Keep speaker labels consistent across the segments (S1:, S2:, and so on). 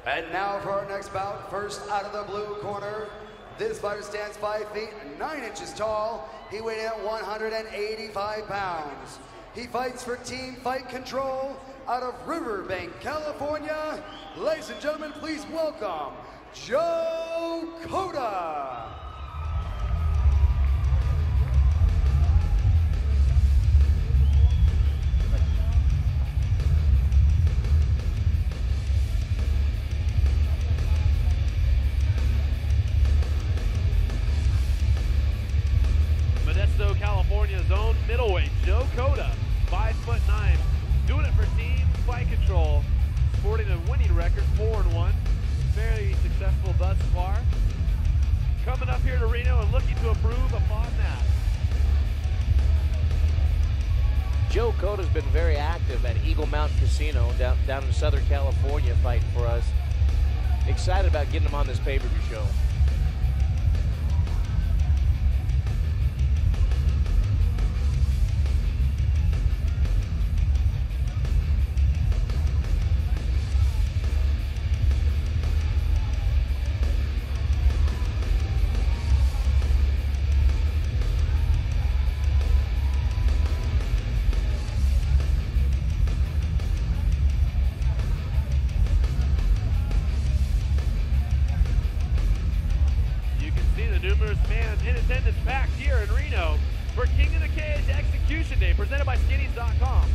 S1: And now for our next bout, first out of the blue corner, this fighter stands 5 feet 9 inches tall. He weighed in at 185 pounds. He fights for Team Fight Control out of Riverbank, California. Ladies and gentlemen, please welcome Joe Cota.
S2: California's own middleweight, Joe Cota, 5'9", doing it for Team Fight Control, sporting a winning record, 4-1, very successful thus far. Coming up here to Reno and looking to improve upon that.
S3: Joe Cota's been very active at Eagle Mountain Casino down in Southern California fighting for us. Excited about getting him on this pay-per-view show.
S2: Numerous fans in attendance packed here in Reno for King of the Cage Execution Day, presented by Skinnies.com.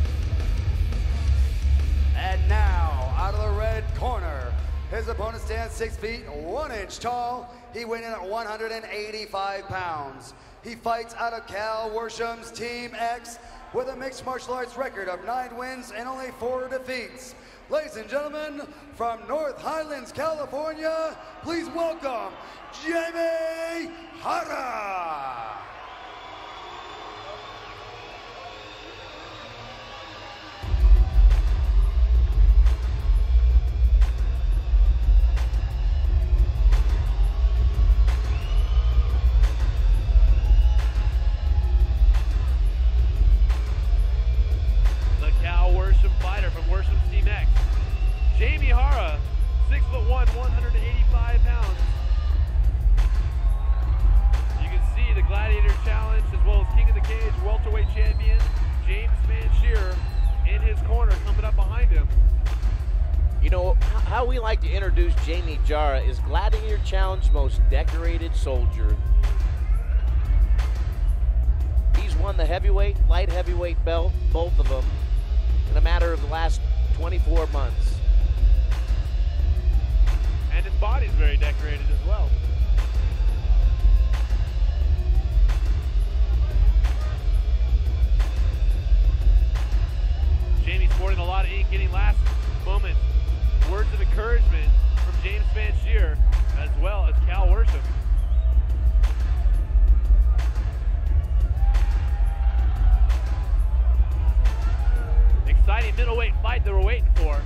S1: And now, out of the red corner, his opponent stands 6 feet 1 inch tall. He weighed in at 185 pounds. He fights out of Cal Worsham's Team X with a mixed martial arts record of 9 wins and only 4 defeats. Ladies and gentlemen, from North Highlands, California, please welcome Jara.
S2: The Cal Worsham fighter from Worsham's Team X, Jara, 6'1", 185 pounds. You can see the Gladiator Challenge as well as King of the Cage welterweight champion James Mancheer in his corner coming up behind him.
S3: You know, how we like to introduce Jara is Gladiator Challenge most decorated soldier. He's won the heavyweight, light heavyweight belt, both of them, in a matter of the last 24 months.
S2: And his body's very decorated as well. Jamie sporting a lot of ink, getting last moment words of encouragement from James Mancheer as well as Cal Worsham. Exciting middleweight fight that we're waiting for.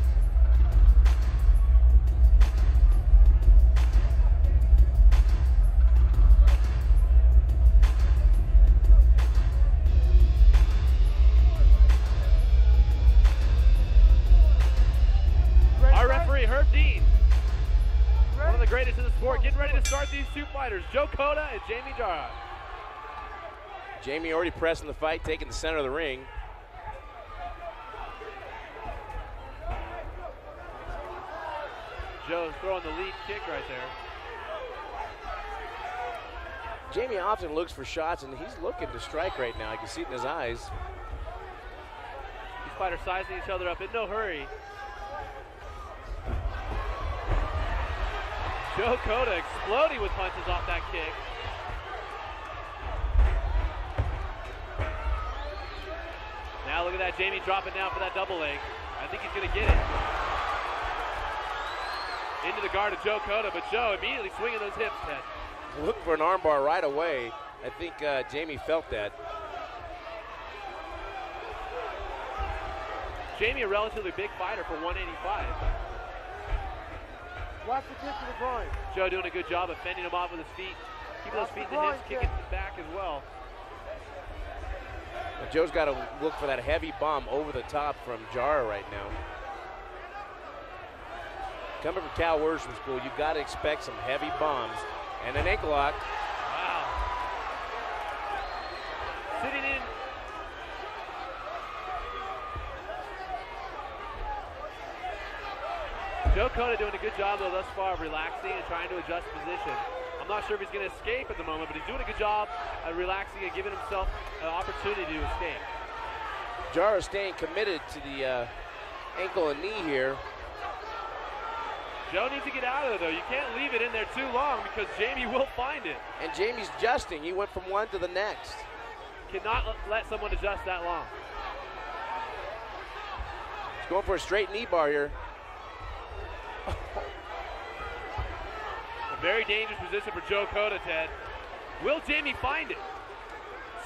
S2: Our referee, rd1, one of the greatest in the sport, getting ready to start these two fighters, Joe Cota and Jara.
S3: Jamie already pressing the fight, taking the center of the ring.
S2: Joe's throwing the lead kick right there.
S3: Jamie often looks for shots, and he's looking to strike right now. I can see it in his eyes.
S2: These fighters sizing each other up in no hurry. Joe Cota exploding with punches off that kick. Now look at that, Jamie dropping down for that double leg. I think he's gonna get it. Into the guard of Joe Cota, but Joe immediately swinging those hips, Ted.
S3: Look for an armbar right away. I think Jamie felt that.
S2: Jamie, a relatively big fighter for 185.
S4: Watch the kick to the groin.
S2: Joe doing a good job of fending him off with his feet. Keeping those feet in the hips, kicking back as well.
S3: Well, Joe's got to look for that heavy bomb over the top from Jara right now. Coming from Cal Worsham School, you've got to expect some heavy bombs. And an ankle lock.
S2: Wow. Sitting in. Joe Cota doing a good job, though, thus far of relaxing and trying to adjust position. I'm not sure if he's going to escape at the moment, but he's doing a good job at relaxing and giving himself an opportunity to escape.
S3: Jara staying committed to the ankle and knee here.
S2: Joe needs to get out of it, though. You can't leave it in there too long because Jamie will find it.
S3: And Jamie's adjusting. He went from one to the next.
S2: Cannot let someone adjust that long.
S3: He's going for a straight knee bar here.
S2: A very dangerous position for Joe Cota, Ted. Will Jamie find it?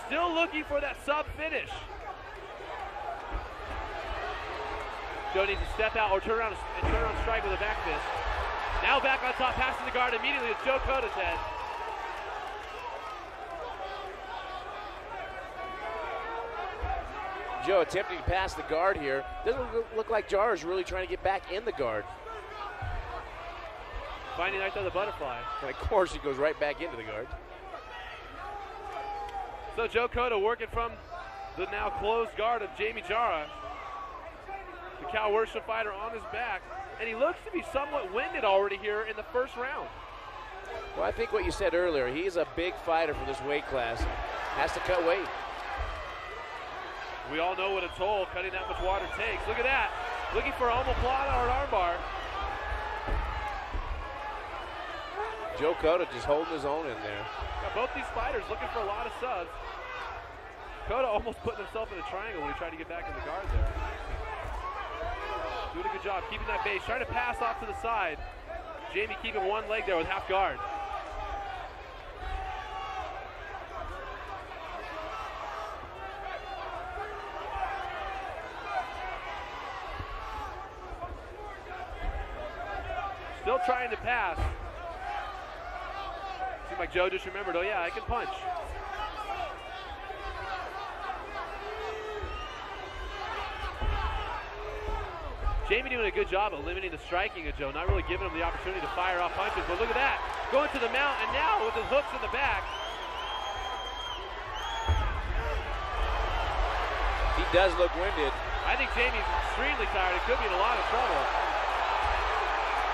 S2: Still looking for that sub finish. Joe needs to step out or turn around and turn on strike with a back fist. Now back on top, passing the guard immediately. It's Joe Cota, Ted.
S3: Joe attempting to pass the guard here. Doesn't look like Jara's really trying to get back in the guard.
S2: Finding right there the butterfly.
S3: And of course he goes right back into the guard.
S2: So Joe Cota working from the now closed guard of Jamie Jara. The Cal Worsham fighter on his back. And he looks to be somewhat winded already here in the first round.
S3: Well, I think what you said earlier, he's a big fighter for this weight class. Has to cut weight.
S2: We all know what a toll cutting that much water takes. Look at that. Looking for omoplata or an armbar.
S3: Joe Cota just holding his own in there.
S2: Got both these fighters looking for a lot of subs. Cota almost putting himself in a triangle when he tried to get back in the guard there. Doing a good job keeping that base. Trying to pass off to the side. Jamie keeping one leg there with half guard. Still trying to pass. Seems like Joe just remembered, oh yeah, I can punch. Jamie doing a good job of limiting the striking of Joe, not really giving him the opportunity to fire off punches, but look at that. Going to the mount, and now with his hooks in the back.
S3: He does look winded.
S2: I think Jamie's extremely tired. He could be in a lot of trouble.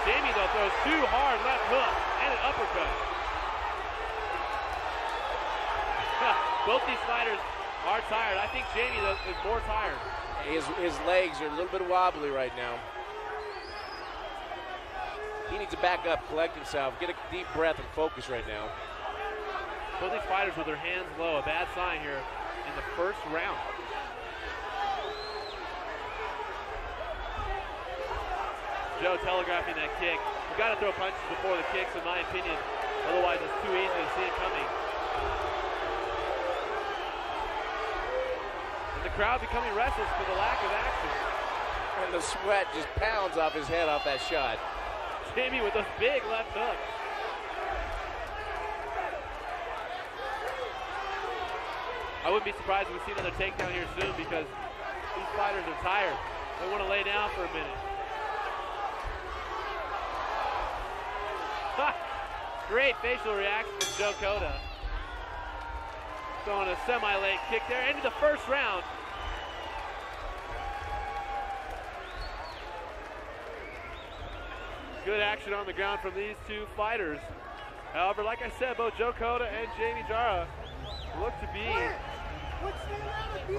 S2: Jamie, though, throws two hard left hooks and an uppercut. Both these fighters are tired. I think Jamie, though, is more tired.
S3: His legs are a little bit wobbly right now. He needs to back up, collect himself, get a deep breath and focus right now.
S2: Both these fighters with their hands low, a bad sign here in the first round. Joe telegraphing that kick. You got to throw punches before the kicks, in my opinion. Otherwise, it's too easy to see it coming. And the crowd becoming restless for the lack of action.
S3: And the sweat just pounds off his head off that shot.
S2: Jamie with those big left hooks. I wouldn't be surprised if we see another takedown here soon because these fighters are tired. They want to lay down for a minute. Great facial reaction from Joe Cota. Throwing a semi-late kick there into the first round. Good action on the ground from these two fighters. However, like I said, both Joe Cota and Jamie Jara look to be